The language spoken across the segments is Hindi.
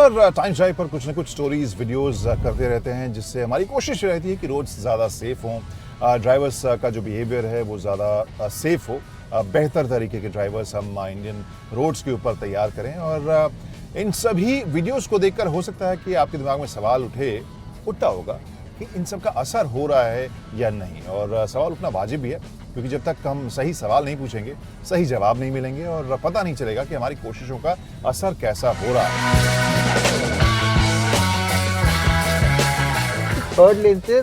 अक्सर टाइम्स ड्राइव पर कुछ न कुछ स्टोरीज वीडियोस करते रहते हैं, जिससे हमारी कोशिश रहती है कि रोड्स ज़्यादा सेफ हों, ड्राइवर्स का जो बिहेवियर है वो ज़्यादा सेफ हो, बेहतर तरीके के ड्राइवर्स हम इंडियन रोड्स के ऊपर तैयार करें। और इन सभी वीडियोस को देखकर हो सकता है कि आपके दिमाग में सवाल उठता होगा कि इन सब का असर हो रहा है या नहीं। और सवाल उठना वाजिब भी है, क्योंकि जब तक हम सही सवाल नहीं पूछेंगे, सही जवाब नहीं मिलेंगे और पता नहीं चलेगा कि हमारी कोशिशों का असर कैसा हो रहा है। थर्ड लेन से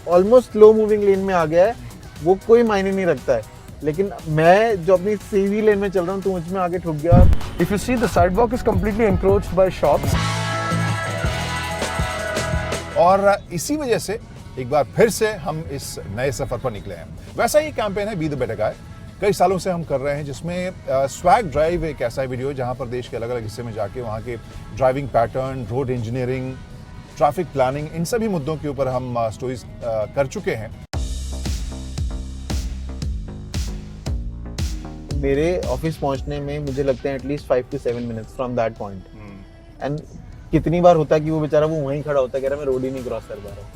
ऑलमोस्ट स्लो मूविंग लेन में आ गया है, वो कोई मायने नहीं रखता है, लेकिन मैं जो अपनी सीधी लेन में चल रहा हूँ तो मुझ में आगे ठुक गया। If you see, the sidewalk is completely encroached by shops. और इसी वजह से एक बार फिर से हम इस नए सफर पर निकले हैं। वैसा ही कैंपेन है बी द बेटर गाय, कई सालों से हम कर रहे हैं, जिसमें स्वैग ड्राइव एक ऐसा वीडियो है जहां पर देश के अलग अलग हिस्से में जाके वहां के driving pattern, road engineering, traffic planning, इन सभी मुद्दों के ऊपर हम स्टोरीज कर चुके हैं। मेरे ऑफिस पहुंचने में मुझे लगते हैं at least 5 to 7 minutes from that point. And कितनी बार होता है कि वो बेचारा वो वहीं खड़ा होता है, कह रहा है मैं रोड ही नहीं क्रॉस कर पा रहा हूँ।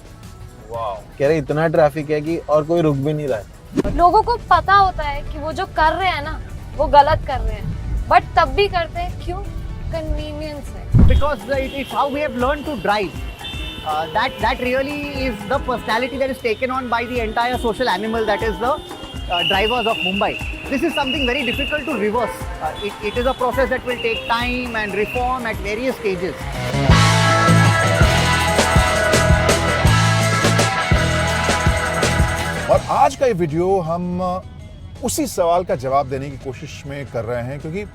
वाओ, कह रहे इतना ट्रैफिक है कि और कोई रुक भी नहीं रहा है। लोगों को पता होता है कि वो जो कर रहे हैं ना वो गलत कर रहे हैं, बट तब भी करते हैं, क्यों? कन्वीनियंस है। Because it's how we have learned to drive. That really is the personality that is taken on by the entire social animal that is the drivers of Mumbai. This is something very difficult to reverse. It is a process that will take time and reform at various stages. और आज का ये वीडियो हम उसी सवाल का जवाब देने की कोशिश में कर रहे हैं, क्योंकि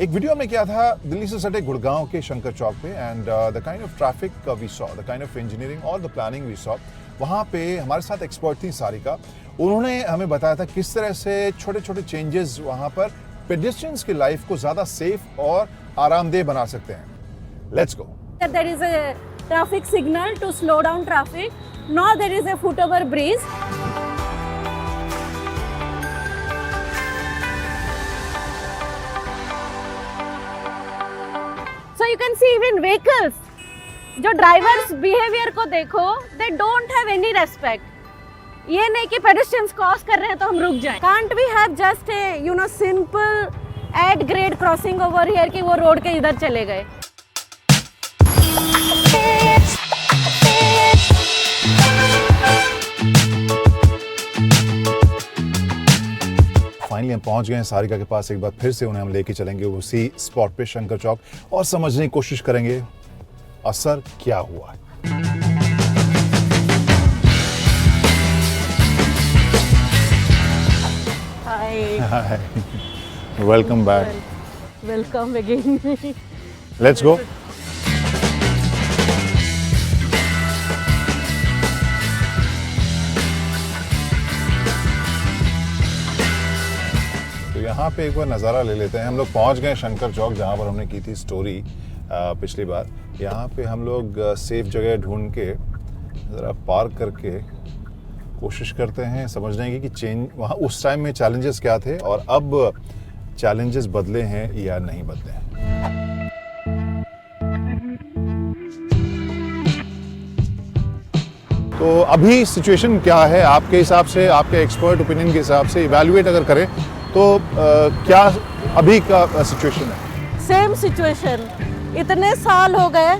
एक वीडियो में क्या था, दिल्ली से सटे गुड़गांव के शंकर चौक पे, and the kind of traffic we saw, the kind of engineering और द प्लानिंग वी सॉ, वहाँ पे हमारे साथ एक्सपर्ट थी सारिका। उन्होंने हमें बताया था किस तरह से छोटे छोटे चेंजेस वहाँ पर पेडेस्ट्रियंस की लाइफ को ज़्यादा सेफ और आरामदेह बना सकते हैं। Let's go. There is a traffic signal to slow down traffic. Now there is a foot-over bridge. So you can see even vehicles. जो ड्राइवर्स बिहेवियर को देखो, they don't have any respect. ये नहीं कि pedestrians क्रॉस कर रहे हैं तो हम रुक जाएं. Can't we have just a simple at grade crossing over here कि वो रोड के इधर चले गए. फाइनली हम पहुंच गए हैं सारिका के पास। एक बार फिर से उन्हें हम लेके चलेंगे उसी स्पॉट पे शंकर चौक, और समझने की कोशिश करेंगे असर क्या हुआ है। Hi. Welcome back. Welcome again. Let's go. तो यहाँ पे एक बार नज़ारा ले लेते हैं। हम लोग पहुँच गए शंकर चौक, जहाँ पर हमने की थी स्टोरी पिछली बार। यहाँ पे हम लोग सेफ जगह ढूंढ के ज़रा पार्क करके कोशिश करते हैं समझने की कि चेंज वहाँ उस टाइम में चैलेंजेस क्या थे और अब चैलेंजेस बदले हैं या नहीं बदले हैं। तो अभी सिचुएशन क्या है आपके हिसाब से, आपके एक्सपर्ट ओपिनियन के हिसाब से इवैल्यूएट अगर करें तो क्या अभी का सिचुएशन है? Same situation. इतने साल हो गए,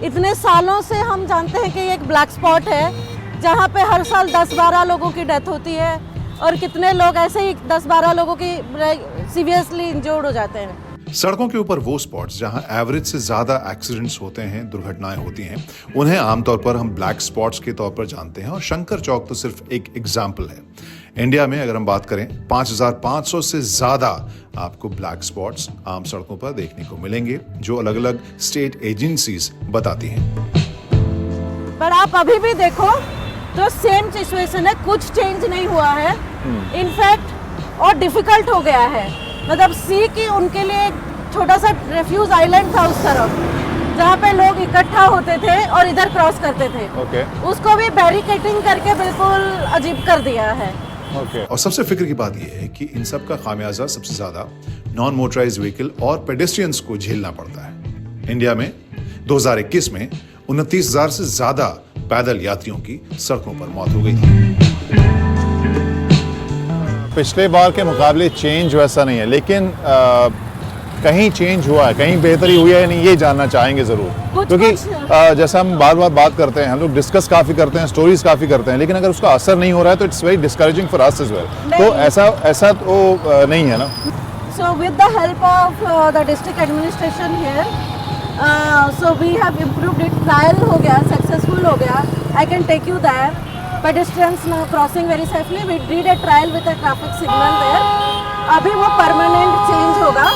इतने सालों से हम जानते हैं कि ये एक ब्लैक स्पॉट है जहाँ पे हर साल 10-12 लोगों की डेथ होती है और कितने लोग ऐसे ही 10-12 लोगों की सीरियसली इंजर्ड हो जाते हैं। सड़कों के ऊपर वो स्पॉट्स जहां एवरेज से ज्यादा एक्सीडेंट्स होते हैं, दुर्घटनाएं होती हैं, उन्हें आमतौर पर हम ब्लैक स्पॉट्स के तौर पर जानते हैं, और शंकर चौक तो सिर्फ एक एग्जाम्पल है। इंडिया में अगर हम बात करें 5500 से ज्यादा आपको ब्लैक स्पॉट्स आम सड़कों पर देखने को मिलेंगे, जो अलग अलग स्टेट एजेंसीज बताती हैं। पर आप अभी भी देखो तो सेम सिचुएशन है, कुछ चेंज नहीं हुआ है। इनफैक्ट और डिफिकल्ट हो गया है। मतलब सी की उनके लिए एक छोटा सा रेफ्यूज आइलैंड था उस तरफ, जहाँ पे लोग इकट्ठा होते थे और इधर क्रॉस करते थे। उसको भी बैरिकेडिंग करके बिल्कुल अजीब कर दिया है। और सबसे फिक्र की बात यह है कि इन सब का खामियाजा सबसे ज्यादा नॉन मोटराइज्ड व्हीकल और पेडेस्ट्रियंस को झेलना पड़ता है। इंडिया में 2021 में 29,000 से ज्यादा पैदल यात्रियों की सड़कों पर मौत हो गई थी। पिछले बार के मुकाबले चेंज वैसा नहीं है, लेकिन कहीं चेंज हुआ है, कहीं बेहतरी हुई है नहीं, ये जानना चाहेंगे जरूर, क्योंकि जैसा हम बार बार बात करते हैं, हम लोग डिस्कस काफी करते हैं, स्टोरीज काफी करते हैं, लेकिन अगर उसका असर नहीं हो रहा है तो it's very discouraging for us as well. तो ऐसा तो नहीं है ना। So with the help of the district administration here, so we have improved it. Trial हो गया, successful हो गया. I can take you there. Pedestrians now crossing very safely. We did a trial with a traffic signal there. अभी वो permanent change होगा.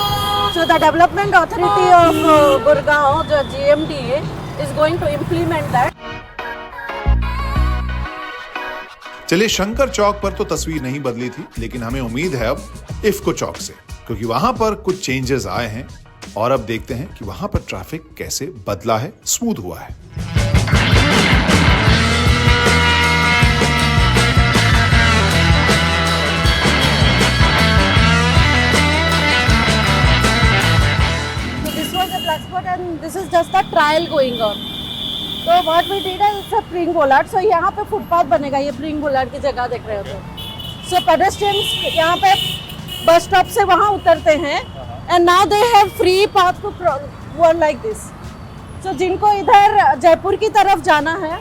So the Development Authority of Gurgaon, जो GMDA, is going to implement that. चलिए, शंकर चौक पर तो तस्वीर नहीं बदली थी, लेकिन हमें उम्मीद है अब इफ्को चौक से, क्योंकि वहां पर कुछ चेंजेस आए हैं और अब देखते हैं कि वहां पर ट्रैफिक कैसे बदला है, स्मूथ हुआ है। So this was a black spot and this is just a trial going on. So what we did is it's a spring bollard. So यहाँ पे फुटपाथ बनेगा, ये spring bollard की जगह देख रहे हो तो। So pedestrians यहाँ पे बस स्टॉप से वहाँ उतरते हैं and now they have free path to one like this. So जिनको इधर जयपुर की तरफ जाना है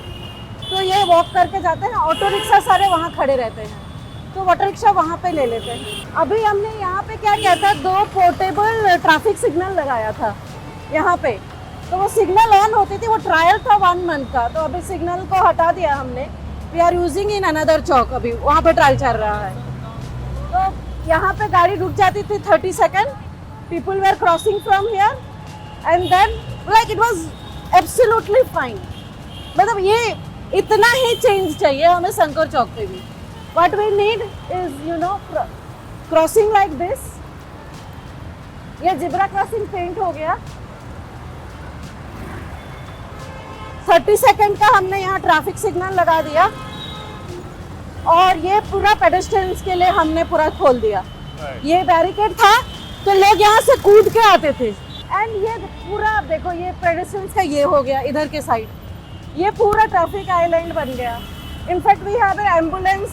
तो ये वॉक करके जाते हैं, ऑटो रिक्शा सारे वहाँ खड़े रहते हैं, तो ऑटो रिक्शा वहाँ पे ले लेते हैं। अभी हमने यहाँ पे क्या किया था, 2 पोर्टेबल ट्रैफिक सिग्नल लगाया था यहाँ पे, तो वो सिग्नल ऑन होती थी, वो ट्रायल था 1 मंथ का, तो अभी सिग्नल को हटा दिया हमने। We are using in another चौक, अभी वहाँ पे ट्रायल चल रहा है। तो यहाँ पे गाड़ी रुक जाती थी 30 second, people were crossing from here and then like it was absolutely fine. मतलब ये इतना ही चेंज चाहिए हमें शंकर चौक पे भी। What we need is you know crossing like this. ये जिब्रा क्रॉसिंग पेंट हो गया, 30 सेकंड का हमने यहाँ ट्रैफिक सिग्नल लगा दिया और ये पूरा पेडेस्ट्रियंस के लिए हमने पूरा खोल दिया। ये बैरिकेड था तो लोग यहाँ से कूद के आते थे एंड ये पूरा आप देखो, ये पेडेस्ट्रियंस का ये हो गया इधर के साइड, ये पूरा ट्रैफिक आइलैंड बन गया। In fact we have an ambulance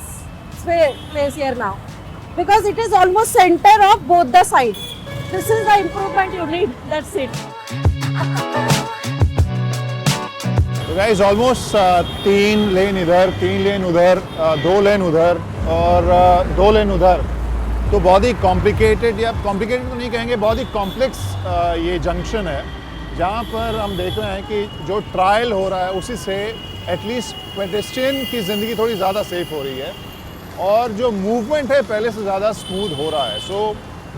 place here now because it is almost centre of both the side. This is the improvement you need, that's it. तो गाइस ऑलमोस्ट 3 लेन इधर, 3 लेन उधर, 2 लेन उधर और 2 लेन उधर। तो बहुत ही कॉम्प्लिकेटेड, या कॉम्प्लिकेटेड तो नहीं कहेंगे, बहुत ही कॉम्प्लेक्स ये जंक्शन है, जहाँ पर हम देख रहे हैं कि जो ट्रायल हो रहा है उसी से एटलीस्ट पेडेस्ट्रियन की ज़िंदगी थोड़ी ज़्यादा सेफ हो रही है और जो मूवमेंट है पहले से ज़्यादा स्मूथ हो रहा है। सो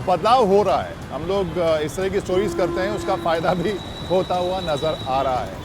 बदलाव हो रहा है। हम लोग इस तरह की स्टोरीज करते हैं, उसका फ़ायदा भी होता हुआ नज़र आ रहा है।